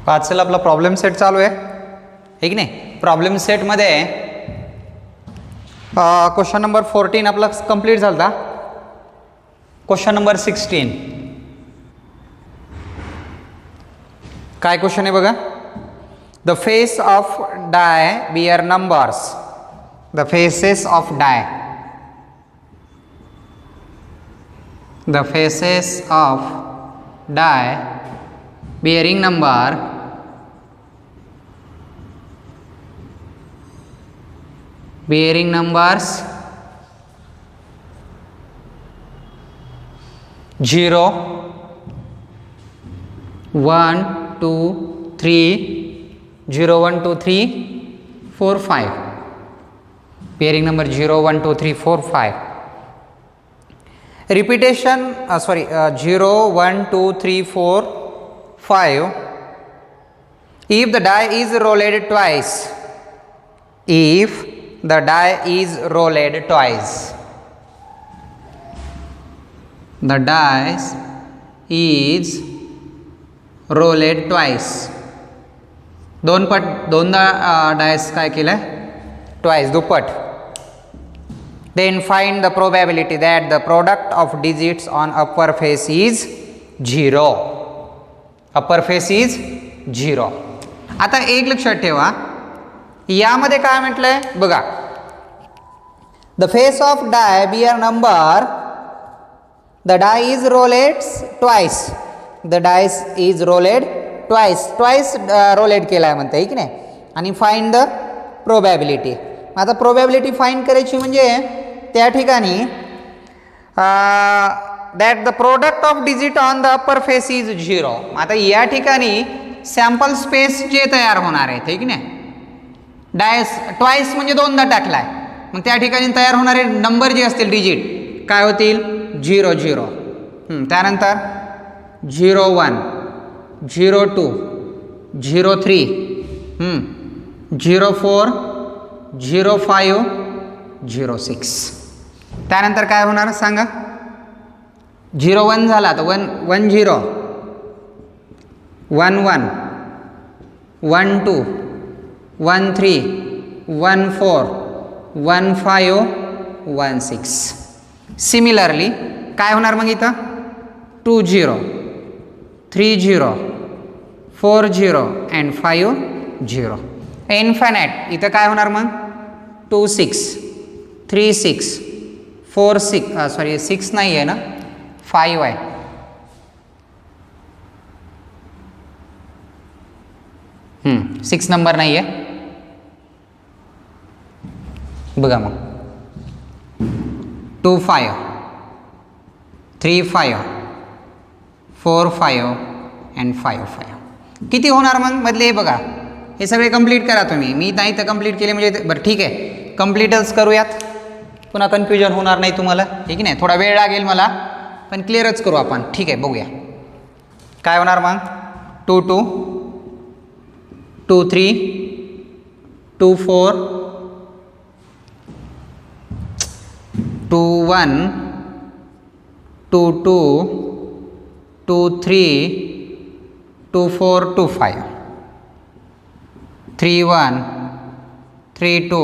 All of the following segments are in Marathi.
आजचा आपला प्रॉब्लेम सेट चालू आहे है की नाही. प्रॉब्लेम सेटमध्ये क्वेश्चन नंबर 14 आपला कंप्लीट झाला. क्वेश्चन नंबर 16 काय क्वेश्चन आहे बघा. The face of die bear numbers. The faces of die. The faces of die bearing number numbers 0 1 2 3 0 1 2 3 4 5. bearing number 0 1 2 3 4 5. repetition 0 1 2 3 4 5. if the die is rolled twice. if the die is rolled twice. the dice is rolled twice. दोनदा डायस काय केलं ट्वाइस दुप्पट. then find the probability that the product of digits on upper face is 0. Upper face is 0. आता एक लक्षात ठेवा यामध्ये काय म्हटलंय बघा. The face of die bear number. The die is rolled twice. The dice is rolled twice. Twice rolled केलाय म्हणते की नाही. आणि फाइंड द प्रोबॅबिलिटी. आता प्रोबॅबिलिटी फाइंड करायची म्हणजे त्या ठिकाणी that the product of digit on the upper face is 0. आता या ठिकाणी सॅम्पल स्पेस जे तयार होणार आहे ठीक नाही. डायस ट्वाइस म्हणजे दोनदा टाकलाय मग त्या ठिकाणी तयार होणारे नंबर जे असतील डिजिट काय होतील 0 0. त्यानंतर 0 1 0 2 0 3 0 4 0 5 0 6. त्यानंतर काय होणार सांगा. 0 1 झाला तर 1 1 0 1 1 1 2 1 3 1 4 1 5 1 6. सिमिलरली काय होणार मग इथं 2 0 3 0 4 0 अँड 5 0. इन्फिनिट इथं काय होणार मग 2 6 3 6 4 6 6 नाही आहे ना 5 आहे. सिक्स नंबर नाही आहे बघा मग 2 5 3 5 4 5 अँड 5 5. किती होणार मग मधले बघा. हे सगळे कंप्लीट करा तुम्ही. मी नाही तर कंप्लीट केले म्हणजे बरं ठीक आहे कंप्लीटच करूयात. पुन्हा कन्फ्युजन होणार नाही तुम्हाला ठीक नाही. थोडा वेळ लागेल मला पण क्लिअरच करू आपण. ठीक आहे बघूया काय होणार मग 2 2 2 3 2 4 2 1 2 2 2 3 2 4 2 5 3 1 3 2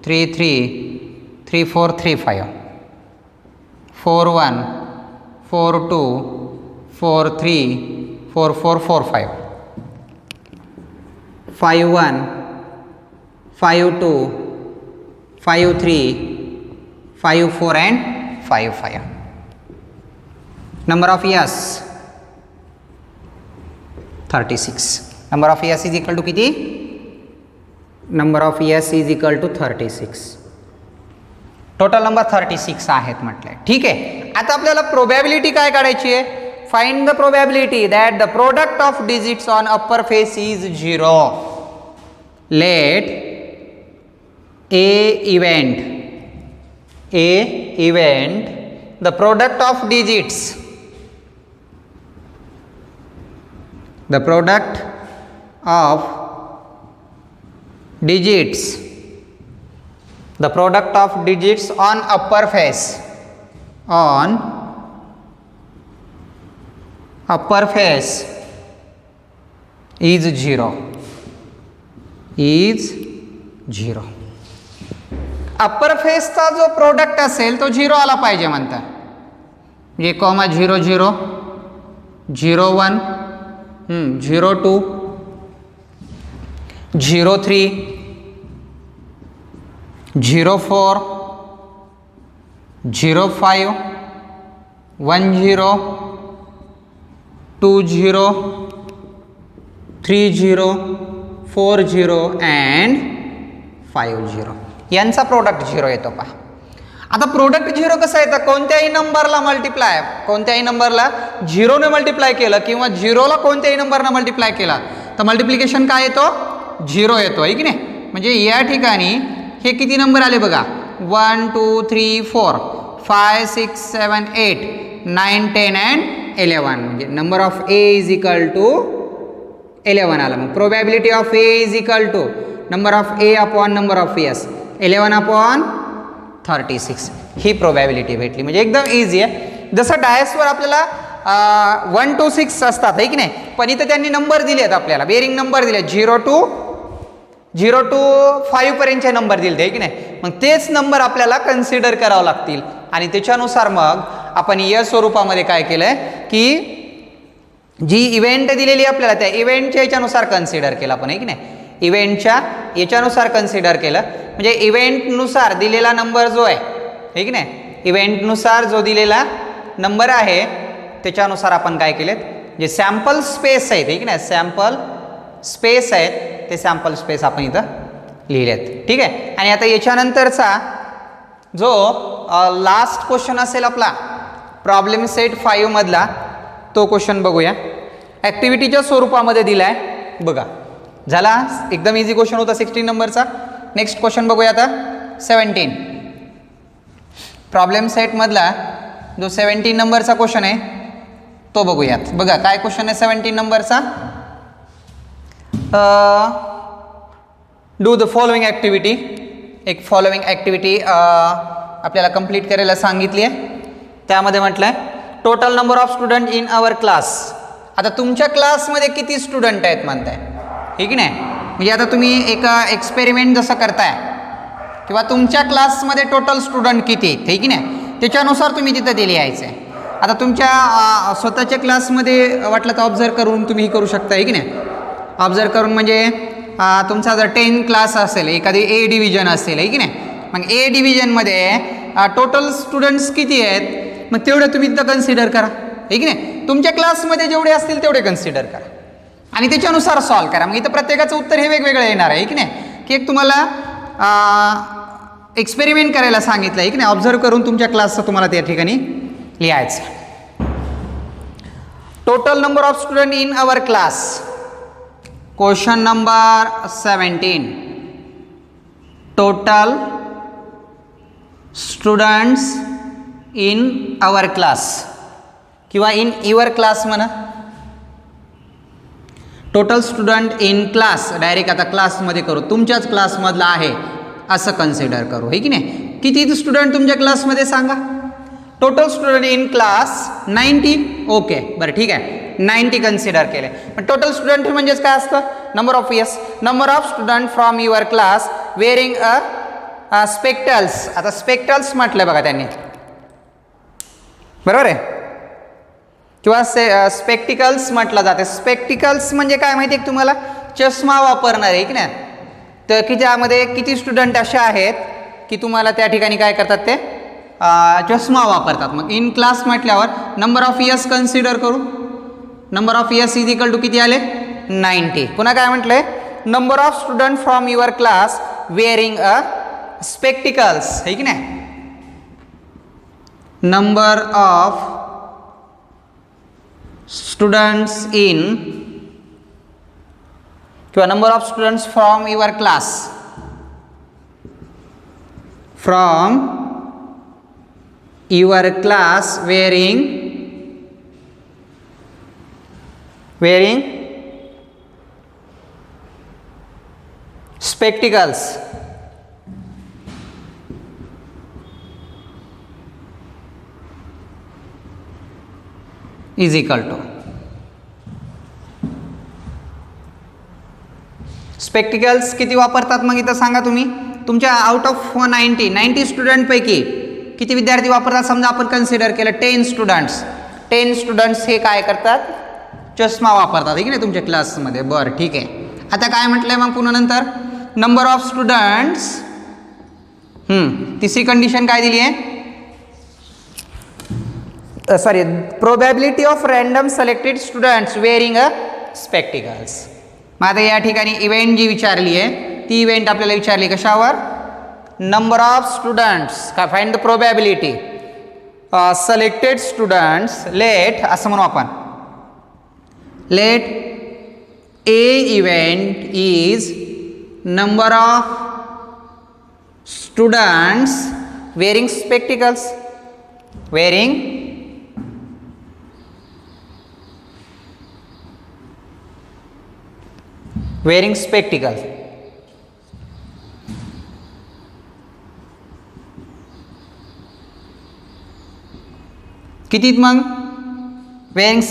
3 3 3 4 3 5 4 1 4 2 4 3 4 4 4 5 5 1 5 2 5 3 5 4 and 5 5. number of years 36. number of years is equal to किती number of years is equal to 36. Total number 36 आहेत म्हटलंय. ठीक आहे. आता आपल्याला प्रोबॅबिलिटी काय काढायची आहे. Find the probability that the product of digits on upper face is 0. Let A event the product of digits. The product of digits. the product of digits on upper face is zero, is zero. Upper फेसचा जो प्रोडक्ट असेल तो झिरो आला पाहिजे म्हणता. म्हणजे कॉमा 0 0 0 1 0 2 0 3 0 4 0 5 1 0 2 0 3 0 4 0 अँड 5 0. यांचा प्रोडक्ट झिरो येतो पहा. आता प्रोडक्ट झिरो कसं येतं, कोणत्याही नंबरला मल्टिप्लाय, कोणत्याही नंबरला झिरोने मल्टिप्लाय केलं किंवा झिरोला कोणत्याही नंबरनं मल्टिप्लाय केला तर मल्टिप्लिकेशन काय येतो, झिरो येतो आहे की नाही. म्हणजे या ठिकाणी हे किती नंबर आले बघा, 1 2 3 4 5 6 7 8 9 10 अँड 11. म्हणजे number of A is equal to 11 आलं. मग probability of A is equal to number of A upon number of S 11 अपॉन 36. ही प्रोबॅबिलिटी भेटली. म्हणजे एकदम इझी आहे. जसं डायसवर आपल्याला 1 to 6 असतात आहे की नाही, पण इथं त्यांनी नंबर दिले आहेत आपल्याला, बेरिंग नंबर दिले 0 to 5 पर्यंतचे नंबर दिले आहे की नाही. मग तेच नंबर आपल्याला कन्सिडर करावं लागतील आणि त्याच्यानुसार मग आपण या स्वरूपामध्ये काय केलं आहे की जी इव्हेंट दिलेली आपल्याला त्या इव्हेंटच्या याच्यानुसार कन्सिडर केलं आपण आहे की नाही. इव्हेंटच्या याच्यानुसार कन्सिडर केलं म्हणजे इव्हेंटनुसार दिलेला नंबर जो आहे की नाही, इव्हेंटनुसार जो दिलेला नंबर आहे त्याच्यानुसार आपण काय केलेत, जे सॅम्पल स्पेस आहेत की नाही, सॅम्पल स्पेस आहेत ते सॅम्पल स्पेस आपण इथं लिहिलेत. ठीक आहे. आणि आता याच्यानंतरचा जो लास्ट क्वेश्चन असेल आपला प्रॉब्लेम सेट 5 मधला तो क्वेश्चन बघूया. ॲक्टिव्हिटीच्या स्वरूपामध्ये दिला आहे बघा. झाला, एकदम इझी क्वेश्चन होता 16 नंबरचा. नेक्स्ट क्वेश्चन बघूया आता 17. प्रॉब्लेम सेटमधला जो 17 नंबरचा क्वेश्चन आहे तो बघूयात. बघा काय क्वेश्चन आहे 17 नंबरचा. Do the following activity. एक फॉलोइंग ॲक्टिव्हिटी आपल्याला कंप्लीट करायला सांगितली आहे. त्यामध्ये म्हटलं आहे total number of student in our class. आता तुमच्या क्लासमध्ये किती स्टुडंट आहेत म्हणताय हे की नाही. म्हणजे आता तुम्ही एक एक्सपेरिमेंट जसं करताय किंवा तुमच्या क्लासमध्ये टोटल स्टुडंट किती आहेत हे की नाही, त्याच्यानुसार तुम्ही तिथं ते लिहायचं आहे. आता तुमच्या स्वतःच्या क्लासमध्ये वाटलं तर ऑब्झर्व करून तुम्ही करू शकता हे की नाही. ऑब्झर्व करून म्हणजे तुमचा जर 10 क्लास असेल, एखादी ए डिव्हिजन असेल आहे की नाही, मग ए डिव्हिजनमध्ये टोटल स्टुडंट्स किती आहेत मग तेवढे तुम्ही इथं कन्सिडर करा आहे की नाही. तुमच्या क्लासमध्ये जेवढे असतील तेवढे कन्सिडर करा आणि त्याच्यानुसार सॉल्व करा. मग इथं प्रत्येकाचं उत्तर हे वेगवेगळं येणार आहे की नाही. की एक तुम्हाला एक्सपेरिमेंट करायला सांगितलं आहे की नाही, ऑब्झर्व करून तुमच्या क्लासचं तुम्हाला त्या ठिकाणी लिहायचं. Total number of student in our class. Question number 17. Total students in our class किंवा इन युअर क्लास म्हणा. Total student in class direct आता क्लासमध्ये करू, तुमच्याच क्लासमधला आहे असं कन्सिडर करू हे की नाही. किती स्टुडंट तुमच्या क्लासमध्ये सांगा. Total student in class 90. Okay बरं ठीक आहे, 90 कन्सिडर केले. पण टोटल स्टुडंट म्हणजेच काय असतं, number of years, number of student from your class wearing a spectacles. आता स्पेक्टल्स म्हटलं बघा त्यांनी, बरोबर आहे, किंवा स्पेक्टिकल्स म्हटलं जाते. स्पेक्टिकल्स म्हणजे काय माहिती आहे तुम्हाला, चष्मा वापरणार आहे की नाही. तर की ज्यामध्ये किती स्टुडंट असे आहेत की तुम्हाला त्या ठिकाणी काय करतात ते चष्मा वापरतात. मग इन क्लास म्हटल्यावर नंबर ऑफ इयर्स कन्सिडर करू. Number of years is equal to किती आले 90. पुन्हा काय म्हटलंय, number of student from your class wearing a spectacles है की नाही. नंबर ऑफ स्टुडंट्स इन किंवा number of students from your class, from your class wearing spectacles is equal to spectacles किती वापरतात मग इथं सांगा तुम्ही. तुमच्या आउट ऑफ 90 स्टुडंटपैकी किती विद्यार्थी वापरतात समजा आपण कन्सिडर केलं 10 स्टुडंट्स हे काय करतात, चष्मा वापरतात ठीक आहे तुमच्या क्लासमध्ये. बरं ठीक आहे. आता काय म्हटलंय मग पुन्हा नंतर नंबर ऑफ स्टुडंट्स, तिसरी कंडिशन काय दिली आहे, sorry probability of random selected students wearing a spectacles. मग आता या ठिकाणी इव्हेंट जी विचारली आहे ती इव्हेंट आपल्याला विचारली कशावर, नंबर ऑफ स्टुडंट्स. काय find the probability selected students let, असं म्हणू आपण, let A event is number of students wearing spectacles, wearing spectacles. कितीत मग वेअरिंग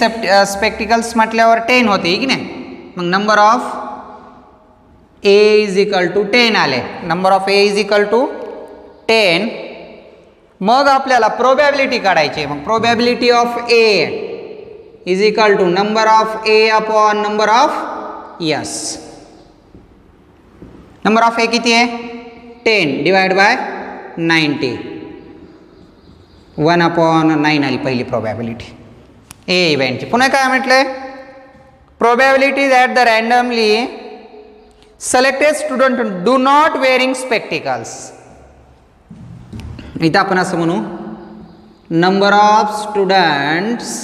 स्पेक्टिकल्स म्हटल्यावर 10 होते की नाही. मग number of A is equal to 10 आले, number of A is equal to 10. मग आपल्याला प्रोबॅबिलिटी काढायची. मग probability of A is equal to number of A upon number of yes. Number of A किती आहे 10 डिवाइड बाय 90, 1/9 आली पहिली प्रोबॅबिलिटी ए इव्हेंटची. पुन्हा काय म्हटलंय, probability that the randomly selected student do not wearing spectacles. इथं आपण असं म्हणू, number of students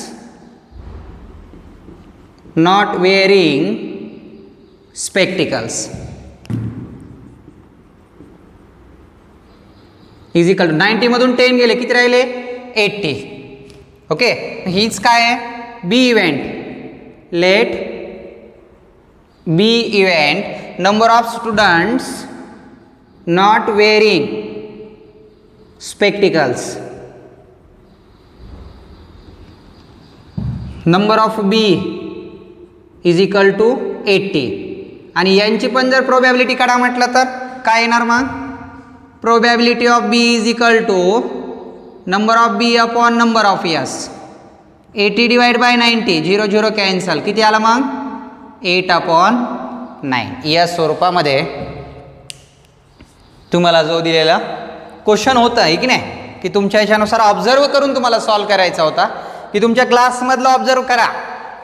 not wearing spectacles is equal to 90 मधून 10 गेले किती राहिले 80. ओके, हीच काय आहे B event, let B event number of students not wearing spectacles, number of B is equal to 80. आणि यांची पण जर प्रोबॅबिलिटी काढा म्हटलं तर काय येणार मग, probability of B is equal to number of B upon number of S. 80 divide by 90, 0 0 cancel, किती आला मग 8/9. या स्वरूपामध्ये तुम्हाला जो दिलेला क्वेश्चन होता आहे की नाही, की तुमच्या ह्याच्यानुसार ऑब्झर्व करून तुम्हाला सॉल्व करायचा होता, की तुमच्या क्लासमधलं ऑब्झर्व करा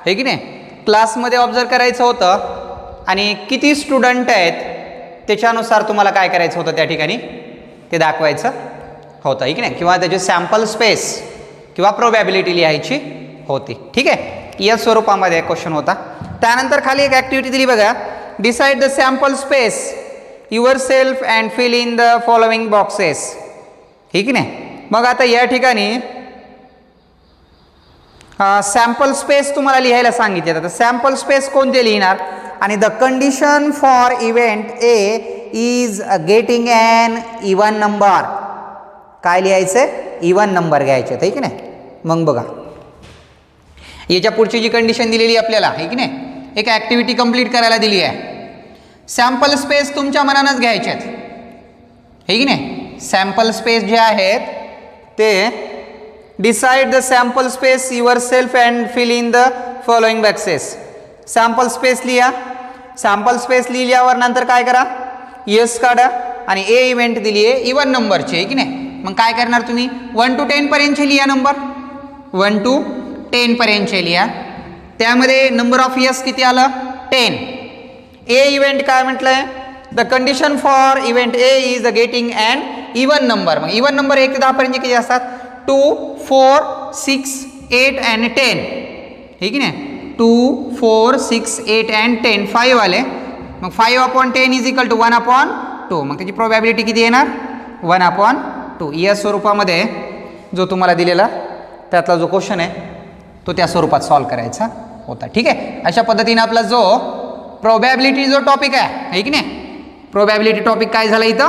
हे की नाही, क्लासमध्ये ऑब्झर्व करायचं होतं आणि किती स्टुडंट आहेत त्याच्यानुसार तुम्हाला काय करायचं होतं त्या ठिकाणी ते दाखवायचं होतं की नाही, किंवा त्याची सॅम्पल स्पेस किंवा प्रोबॅबिलिटी लिहायची होती. ठीक आहे, या स्वरूपामध्ये क्वेश्चन होता. त्यानंतर खाली एक ॲक्टिव्हिटी दिली बघा, decide the sample space yourself and fill in the following boxes. ठीक नाही, मग आता या ठिकाणी सॅम्पल स्पेस तुम्हाला लिहायला सांगितले. तर सॅम्पल स्पेस कोणते लिहिणार, आणि the condition for event A is getting an even number. काय लिहायचं, इवन नंबर घ्यायचे आहे की नाही. मग बघा याच्या पुढची जी कंडिशन दिलेली आपल्याला आहे की नाही, एक ॲक्टिव्हिटी कंप्लीट करायला दिली आहे. सॅम्पल स्पेस तुमच्या मनानंच घ्यायचे आहेत हे की नाही. सॅम्पल स्पेस जे आहेत ते decide the sample space yourself and fill in the following boxes. Sample space लिहा, सॅम्पल स्पेस लिहिल्यावर नंतर काय करा, यस काढा, आणि ए इव्हेंट दिली आहे इवन नंबरची आहे की नाही. मग काय करणार तुम्ही 1 to 10 पर्यंतचे लिहा नंबर, 1 to 10 पर्यंतचे लिहा. त्यामध्ये नंबर ऑफ यस किती आलं 10. ए इव्हेंट काय म्हटलंय, the condition for event A is the getting and even number. मग इवन नंबर 1 ते 10 पर्यंत किती असतात, 2, 4, 6, 8 and 10. ठीक आहे ना, 2, 4, 6, 8 and 10, 5 आले. मग 5/10 इज इक्वल टू 1/2. मग त्याची प्रोबॅबिलिटी किती येणार 1/2. या स्वरूपामध्ये जो तुम्हाला दिलेला त्यातला जो क्वेश्चन आहे तो त्या स्वरूपात सॉल्व करायचा होता. ठीक आहे, अशा पद्धतीने आपला जो प्रोबॅबिलिटी जो टॉपिक आहे की नाही, प्रोबॅबिलिटी टॉपिक काय झाला इथं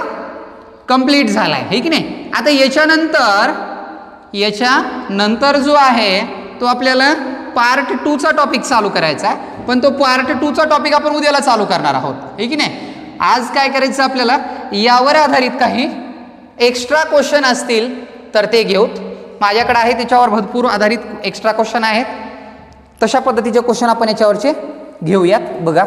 कंप्लीट झाला आहे की नाही. आता याच्यानंतर जो आहे तो आपल्याला पार्ट 2चा टॉपिक चालू करायचा आहे, पण तो पार्ट 2चा टॉपिक आपण उद्याला चालू करणार आहोत, हे की नाही. आज काय करायचं आपल्याला, यावर आधारित काही एक्स्ट्रा क्वेश्चन असतील तर ते घेऊत. माझ्याकडे आहे त्याच्यावर भरपूर आधारित एक्स्ट्रा क्वेश्चन आहेत. तशा पद्धतीचे क्वेश्चन आपण याच्यावरचे घेऊयात. बघा,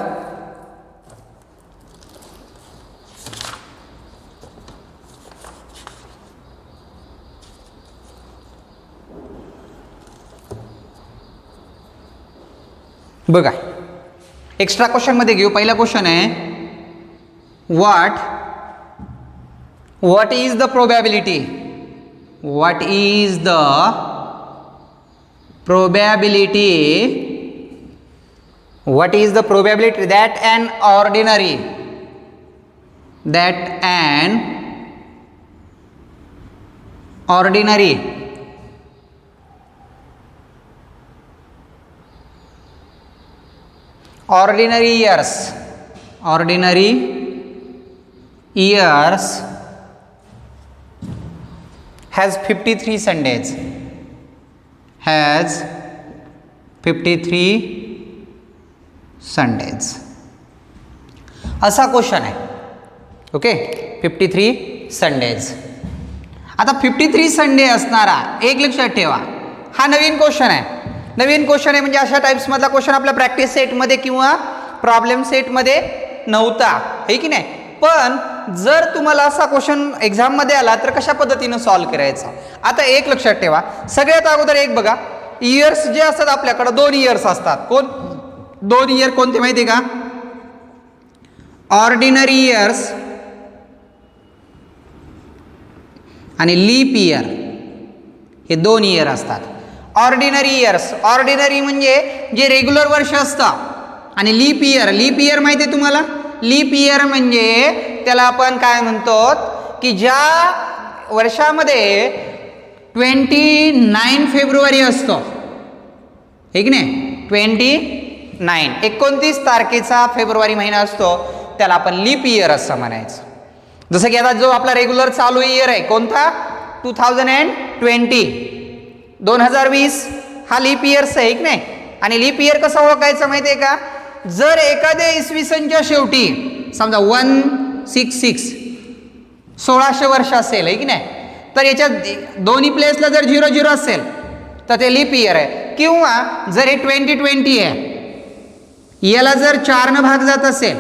बघा एक्स्ट्रा क्वेश्चन मध्ये घेऊ. पहिला क्वेश्चन आहे, what is the probability, what is the probability that an ordinary years has 53 Sundays, असा क्वेश्चन आहे. Okay, 53 Sundays. आता 53 संडे असणारा, एक लक्षात ठेवा, हा नवीन क्वेश्चन आहे. नवीन क्वेश्चन आहे म्हणजे अशा टाईप्समधला क्वेश्चन आपल्या प्रॅक्टिस सेटमध्ये किंवा प्रॉब्लेम सेटमध्ये नव्हता, हे की नाही. पण जर तुम्हाला असा क्वेश्चन एक्झाममध्ये आला तर कशा पद्धतीनं सॉल्व्ह करायचा. आता एक लक्षात ठेवा, सगळ्यात अगोदर एक बघा, इयर्स जे असतात आपल्याकडे 2 इयर्स असतात. 2 इयर कोणते माहिती आहे का, ऑर्डिनरी इयर्स आणि लीप इयर, हे 2 इयर असतात. ऑर्डिनरी इयर्स, ऑर्डिनरी म्हणजे जे रेग्युलर वर्ष असतं, आणि लीप इयर माहिती आहे तुम्हाला. लीप इयर म्हणजे त्याला आपण काय म्हणतो की ज्या वर्षामध्ये 29 फेब्रुवारी असतो, हे की नाही, 29 तारखेचा फेब्रुवारी महिना असतो, त्याला आपण लीप इयर असं म्हणायचं. जसं की आता जो आपला रेग्युलर चालू इयर आहे कोणता, 2020 हा लीप इयर्स आहे, की नाही. आणि लीप इयर कसं ओळखायचं माहिती आहे का, जर एखाद्या इसवी सनच्या शेवटी समजा 166 1600 वर्ष असेल, आहे की नाही, तर याच्या दोन्ही प्लेसला जर 00 असेल तर ते लीप इयर आहे. किंवा जर हे 2020 आहे, याला जर 4 भाग जात असेल,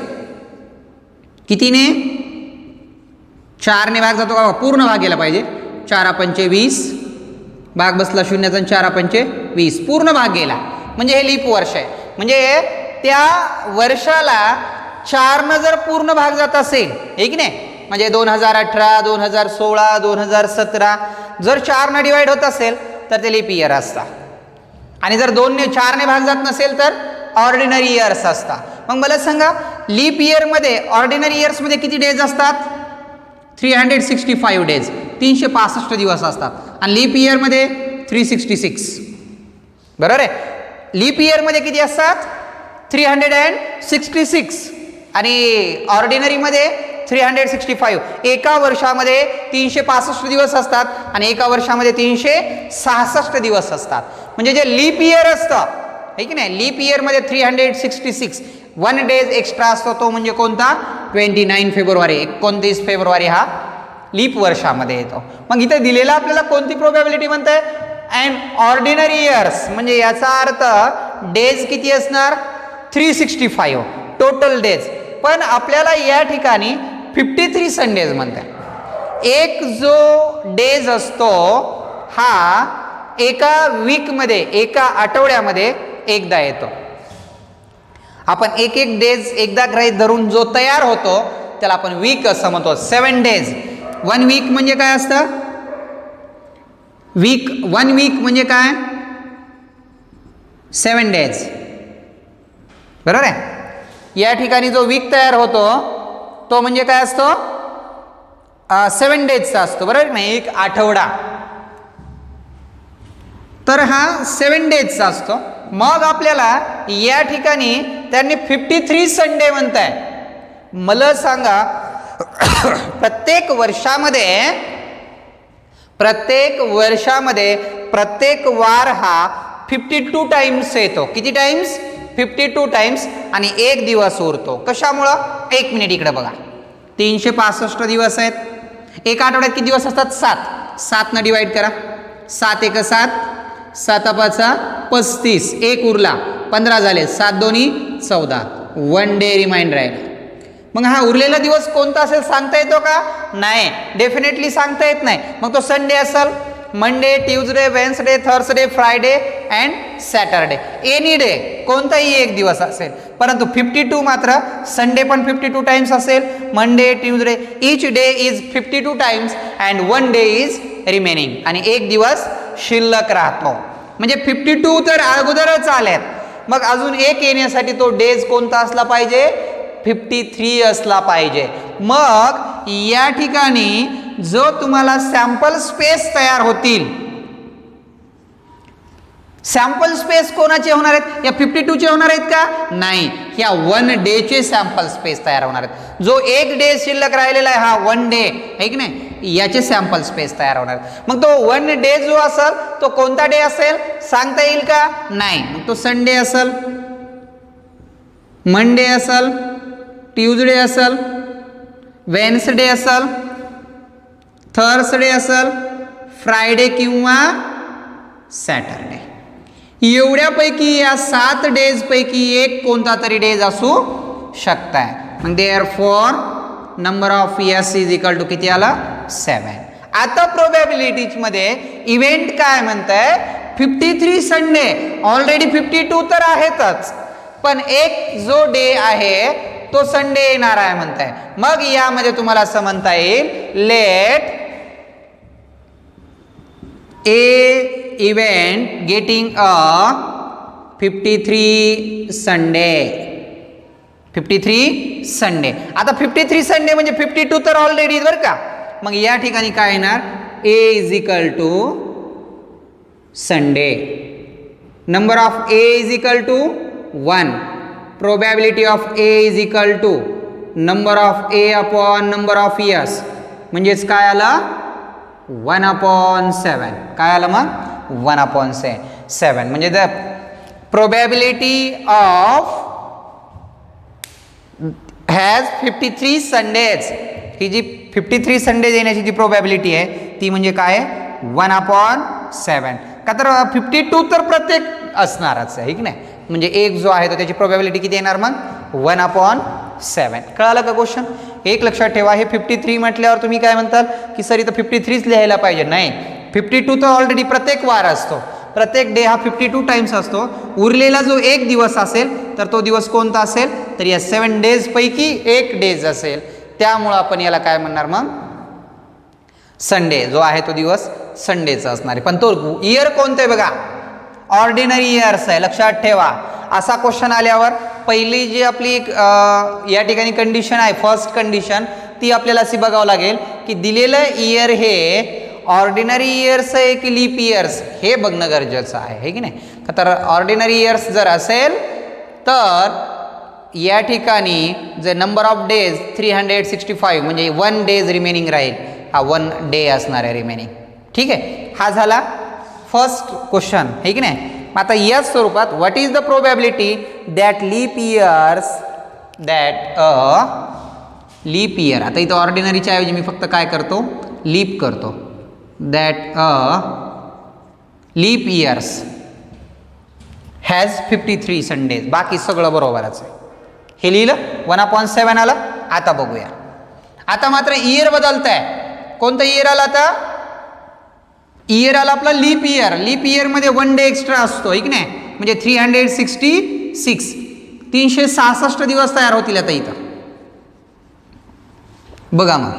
कितीने, 4 भाग जातो का, पूर्ण भाग गेला पाहिजे. 4 पंचे 20, भाग बसला शून्याचा, 4 पंचे 20, पूर्ण भाग गेला म्हणजे हे लीप वर्ष आहे. म्हणजे त्या वर्षाला 4 जर पूर्ण भाग जात असेल, हे की नाही, म्हणजे 2018, 2016, 2017 जर 4 डिवाइड होत असेल तर ते लीप इयर असतात. आणि जर 4 भाग जात नसेल तर ऑर्डिनरी इयर्स असतात. मग मला सांगा, लीप इयरमध्ये, ऑर्डिनरी इयर्समध्ये किती डेज असतात, 365 डेज, 365 दिवस असतात. आणि लीप इयरमध्ये 366, बरोबर आहे. लीप इयरमध्ये किती असतात, 366, आणि ऑर्डिनरीमध्ये 365. एका वर्षामध्ये 365 दिवस असतात आणि एका वर्षामध्ये 366 दिवस असतात. म्हणजे जे लीप इयर असतं, आहे की नाही, लीप इयरमध्ये 366 1 डेज एक्स्ट्रा असतो, तो म्हणजे कोणता, 29 फेब्रुवारी, 29 फेब्रुवारी हा लीप वर्षामध्ये येतो. मग इथे दिलेला आपल्याला कोणती प्रोबॅबिलिटी म्हणते, अँड ऑर्डिनरी इयर्स, म्हणजे याचा अर्थ डेज किती असणार, 365 टोटल डेज. पण आपल्याला या ठिकाणी 53 संडेज म्हणतात. एक जो डेज असतो हा एका वीकमध्ये, एका आठवड्यामध्ये एकदा येतो. आपण एक डेज एकदा गृहीत धरून जो तयार होतो त्याला आपण वीक असं म्हणतो. 7 डेज, 1 वीक म्हणजे काय असतं, 1 वीक म्हणजे काय, 7 डेज, बरोबर आहे. या ठिकाणी जो वीक तयार होतो तो म्हणजे काय असतो, 7 डेजचा असतो, बरोबर नाही, एक आठवडा. तर हा 7 डेजचा असतो. मग आपल्याला या ठिकाणी त्यांनी 53 संडे म्हणताय. मला सांगा, प्रत्येक वर्षामध्ये प्रत्येक वार हा 52 टाइम्स येतो. किती टाइम्स? 52 टाइम्स. आणि एक दिवस उरतो. कशामुळं? 1 मिनिट इकडे बघा. 365 दिवस आहेत. एका आठवड्यात किती दिवस असतात? 7. 7 न डिवाइड करा. 7 एक 7, 7 5 35, एक उरला, 15 झाले, 7 दोन्ही 14. 1 डे रिमाइंड राहिला. मग हा उरलेला दिवस कोणता असेल सांगता येतो का? नाही, डेफिनेटली सांगता येत नाही. मग तो संडे असेल, Monday, Tuesday, Wednesday, Thursday, Friday and Saturday. Any day, कोणताही एक दिवस असेल. परंतु 52 मात्र संडे पण 52 टाइम्स असेल, Monday, Tuesday, each day is 52 times and 1 day is remaining. आणि एक दिवस शिल्लक राहतो. म्हणजे 52 तर अगोदरच आल्यात. मग अजून एक येण्यासाठी तो डेज कोणता असला पाहिजे? 53 असला पाहिजे. मग या ठिकाणी जो तुम्हाला सॅम्पल स्पेस तयार होतील, सॅम्पल स्पेस कोणाचे होणार आहेत? या 52 चे होणार आहेत का? नाही, या 1 डे चे सॅम्पल स्पेस तयार होणार आहेत. जो एक डे शिल्लक राहिलेला आहे, हा 1 डे आहे की नाही, याचे सॅम्पल स्पेस तयार होणार आहेत. मग तो 1 डे जो असेल तो कोणता डे असेल सांगता येईल का? नाही. मग तो संडे असेल, मंडे असेल, ट्यूजडे असेल, वेन्सडे असेल, थर्सडे असेल, फ्रायडे किंवा सॅटरडे. एवढ्यापैकी या 7 डेज पैकी एक कोणता तरी डेज असू शकताय. मग therefore number of years is equal to किती आला? 7. आता प्रोबॅबिलिटीज मध्ये इव्हेंट काय म्हणताय? 53 संडे, ऑलरेडी 52 तर आहेतच, पण एक जो डे आहे तो संडे येणार आहे म्हणताय. मग यामध्ये तुम्हाला असं म्हणता येईल, let A event getting a 53 Sunday. 53 Sunday. आता 53 संडे म्हणजे 52 तर ऑलरेडी बरं का. मग या ठिकाणी काय येणार? A is equal to Sunday. Number of A is equal to 1. Probability of A is equal to number of A upon number of years. म्हणजेच काय आलं? 1/7. काय आलं मग? 1/7. म्हणजे the probability of has 53 Sundays. ही जी 53 संडेज येण्याची जी प्रोबॅबिलिटी आहे ती म्हणजे काय? 1/7. का तर 52 तर प्रत्येक असणारच आहे की नाही. म्हणजे एक जो आहे तो त्याची प्रोबॅबिलिटी किती येणार मग? 1/7. कळालं का क्वेश्चन? एक लक्षात ठेवा, हे 53 म्हटल्यावर तुम्ही काय म्हणताल की सर इथं 53च लिहायला पाहिजे. नाही, 52 तर ऑलरेडी प्रत्येक वार असतो, प्रत्येक डे हा 52 टाइम्स असतो. उरलेला जो एक दिवस असेल तर तो दिवस कोणता असेल? तर या 7 डेज पैकी एक डेज असेल. त्यामुळं आपण याला काय म्हणणार मग? संडे जो आहे तो दिवस संडेचा असणार आहे. पण तो इयर कोणतं आहे बघा? ऑर्डिनरी इयर्स आहे. लक्षात ठेवा, असा क्वेश्चन आल्यावर पहिली जी आपली या ठिकाणी कंडिशन आहे, फर्स्ट कंडिशन, ती आपल्याला अशी बघावं लागेल की दिलेलं इयर हे ऑर्डिनरी इयर्स आहे की लीप इयर्स, हे बघणं गरजेचं आहे की नाही. तर ऑर्डिनरी इयर्स जर असेल तर या ठिकाणी जर नंबर ऑफ डेज 365 म्हणजे 1 डेज रिमेनिंग राहील. हा 1 डे असणार आहे रिमेनिंग. ठीक आहे, हा झाला फर्स्ट क्वेश्चन आहे की नाही. आता या स्वरूपात what is the probability that leap years leap year. आता इथं ऑर्डिनरीच्या ऐवजी मी फक्त काय करतो? लीप करतो. That leap years has 53 Sundays. बाकी सगळं बरोबरच आहे. हे लिहिलं, 1/7 आलं. आता बघूया, आता मात्र इयर बदलत आहे. कोणतं इयर आलं आता? इयर आला आपला लीप इयर. लीप इयरमध्ये 1 डे एक्स्ट्रा असतो की नाही. म्हणजे 366 366 दिवस तयार होतील आता इथं. बघा मग,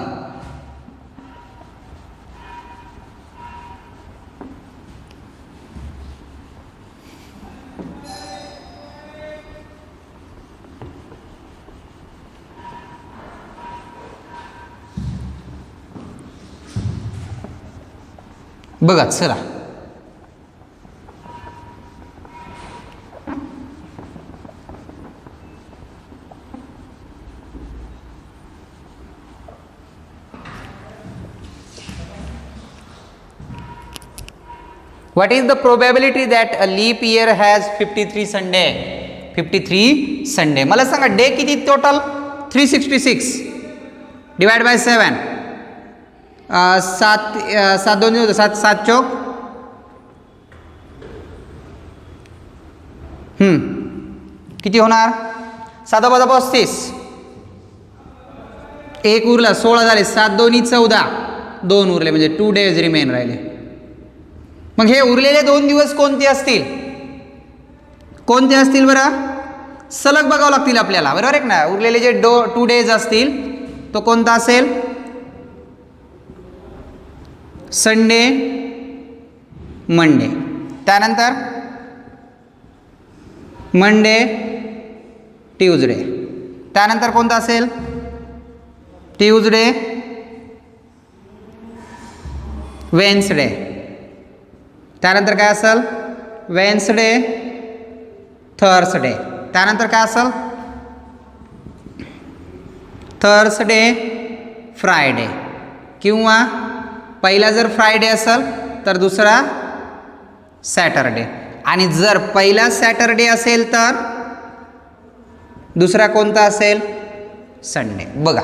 बघा चला. What is the probability that a leap year has 53 Sunday? 53 Sunday. मला सांगा डे किती टोटल? 366 divide by 7. 7 2 होतं 7 7 चौक किती होणार? 7 × 35. एक उरला 16 झाले. 7 2 14. 2 उरले म्हणजे 2 days रिमेन राहिले. मग हे उरलेले 2 दिवस कोणते असतील? कोणते असतील बरं? सलग बघावं लागतील आपल्याला, बरोबर आहे ना? उरलेले जे 2 days असतील तो कोणता असेल? Sunday Monday. त्यानंतर मंडे ट्यूजडे. त्यानंतर कोणता असेल? Tuesday Wednesday. त्यानंतर काय असेल? Wednesday Thursday. त्यानंतर काय असेल? Thursday Friday. किंवा पहिला जर फ्रायडे असेल तर दुसरा सॅटरडे. आणि जर पहिला सॅटरडे असेल तर दुसरा कोणता असेल? संडे. बघा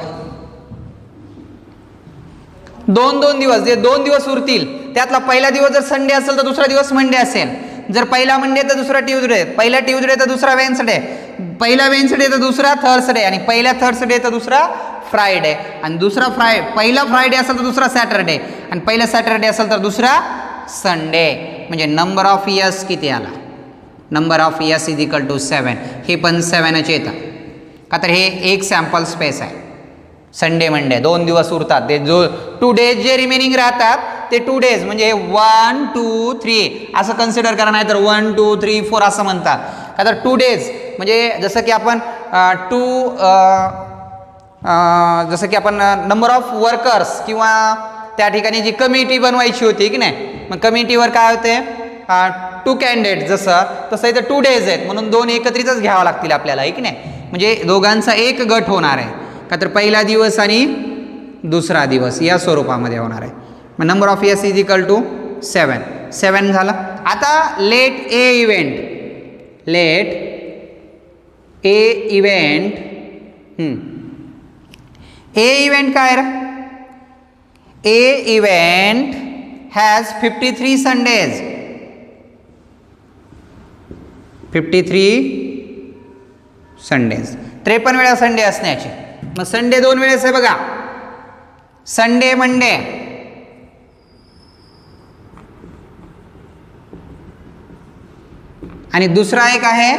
2 दिवस, जे 2 दिवस उरतील त्यातला पहिला दिवस जर संडे असेल तर दुसरा दिवस मंडे असेल. जर पहिला मंडे तर दुसरा ट्यूजडे, पहिला ट्यूजडे तर दुसरा वेन्सडे, पहिला वेन्सडे तर दुसरा थर्सडे, आणि पहिला थर्सडे तर दुसरा फ्रायडे, आणि दुसरा पहिला फ्रायडे असेल तर दुसरा सॅटरडे, आणि पहिला सॅटरडे असेल तर दुसरा संडे. म्हणजे नंबर ऑफ इयर्स किती आला? Number of years is equal to 7. हे पण 7च येतं का? तर हे एक सॅम्पल स्पेस आहे. संडे मंडे 2 दिवस उरतात, ते जो 2 days जे रिमेनिंग राहतात ते 2 days म्हणजे 1 2 3 असं कन्सिडर करा, नाही तर 1 2 3 4 असं म्हणतात का? तर 2 days म्हणजे जसं की आपण जसं की आपण नंबर ऑफ वर्कर्स किंवा त्या ठिकाणी जी कमिटी बनवायची होती की नाही, मग कमिटीवर काय होते? 2 कॅन्डिडेट तसं इथं 2 days आहेत म्हणून 2 एकत्रितच घ्यावं लागतील आपल्याला, आहे की नाही? म्हणजे दोघांचा एक गट होणार आहे का? तर पहिला दिवस आणि दुसरा दिवस या स्वरूपामध्ये होणार आहे. मग number of years is equal to 7 झाला. आता लेट ए इव्हेंट काय? A event has 53 Sundays. 53 Sundays 53 वेळा संडे असण्याची. मग संडे 2 वेळेस आहे बघा, संडे मंडे, आणि दुसरा एक आहे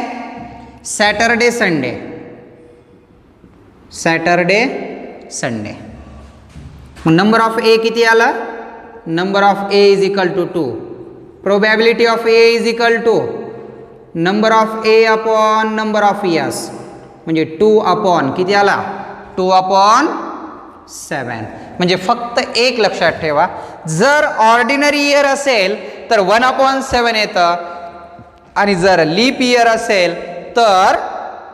सॅटरडे संडे. Saturday Sunday. मग नंबर ऑफ ए किती आला? Number of A is equal to 2. Probability of A is equal to number of A upon number of years, म्हणजे 2 अपॉन किती आला? 2 अपॉन 7. म्हणजे फक्त एक लक्षात ठेवा, जर ऑर्डिनरी इयर असेल तर 1 अपॉन 7 येतं, आणि जर लीप इयर असेल तर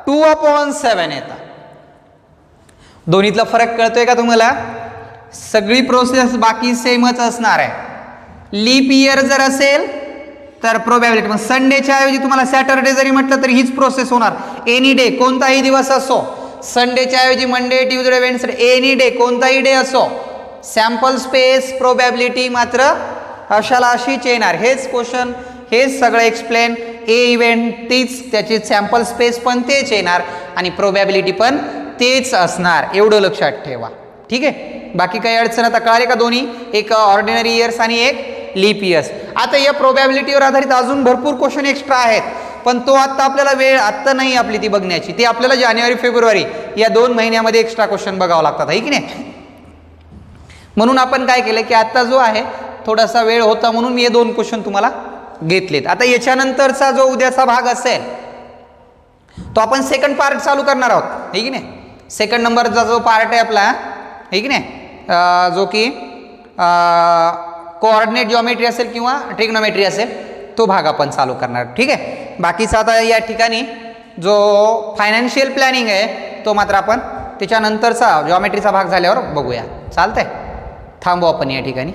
2 अपॉन 7 येतं. दोन्हीतला फरक कळतोय का तुम्हाला? सगळी प्रोसेस बाकी सेमच असणार आहे. लीप इयर जर असेल तर प्रोबॅबिलिटी, मग संडेच्या ऐवजी तुम्हाला सॅटरडे जरी म्हटलं तरी हीच प्रोसेस होणार. एनी डे, कोणताही दिवस असो, संडेच्या ऐवजी Monday Tuesday Wednesday, any day, कोणताही डे असो, सॅम्पल स्पेस प्रोबॅबिलिटी मात्र अशाला अशीच येणार. हेच क्वेश्चन, हेच सगळं एक्सप्लेन. ए इव्हेंट तीच, त्याची सॅम्पल स्पेस पण तेच येणार आणि प्रोबॅबिलिटी पण तेच असणार, एवढं लक्षात ठेवा. ठीक आहे, बाकी काही अडचण आता कळाले का? दोन्ही, एक ऑर्डिनरी इयर्स आणि एक लीप इयर्स. आता या प्रोबॅबिलिटीवर आधारित अजून भरपूर क्वेश्चन एक्स्ट्रा आहेत, पण तो आत्ता आपल्याला वेळ आत्ता नाही आपली ती बघण्याची. ती आपल्याला जानेवारी फेब्रुवारी या 2 महिन्यामध्ये एक्स्ट्रा क्वेश्चन बघावं लागतात, आहे की नाही? म्हणून आपण काय केलं की आत्ता जो आहे थोडासा वेळ होता म्हणून मी हे 2 क्वेश्चन तुम्हाला घेतलेत. आता याच्यानंतरचा जो उद्याचा भाग असेल तो आपण सेकंड पार्ट चालू करणार आहोत, आहे की नाही? सेकंड नंबरचा जो पार्ट आहे आपला, आहे की नाही, जो की कोऑर्डिनेट जॉमेट्री असेल किंवा ट्रिग्नोमेट्री असेल, तो भाग आपण चालू करणार. ठीक आहे, बाकीचा आता या ठिकाणी जो फायनान्शियल प्लॅनिंग आहे तो मात्र आपण त्याच्यानंतरचा जॉमेट्रीचा भाग झाल्यावर बघूया. चालतंय, थांबू आपण या ठिकाणी.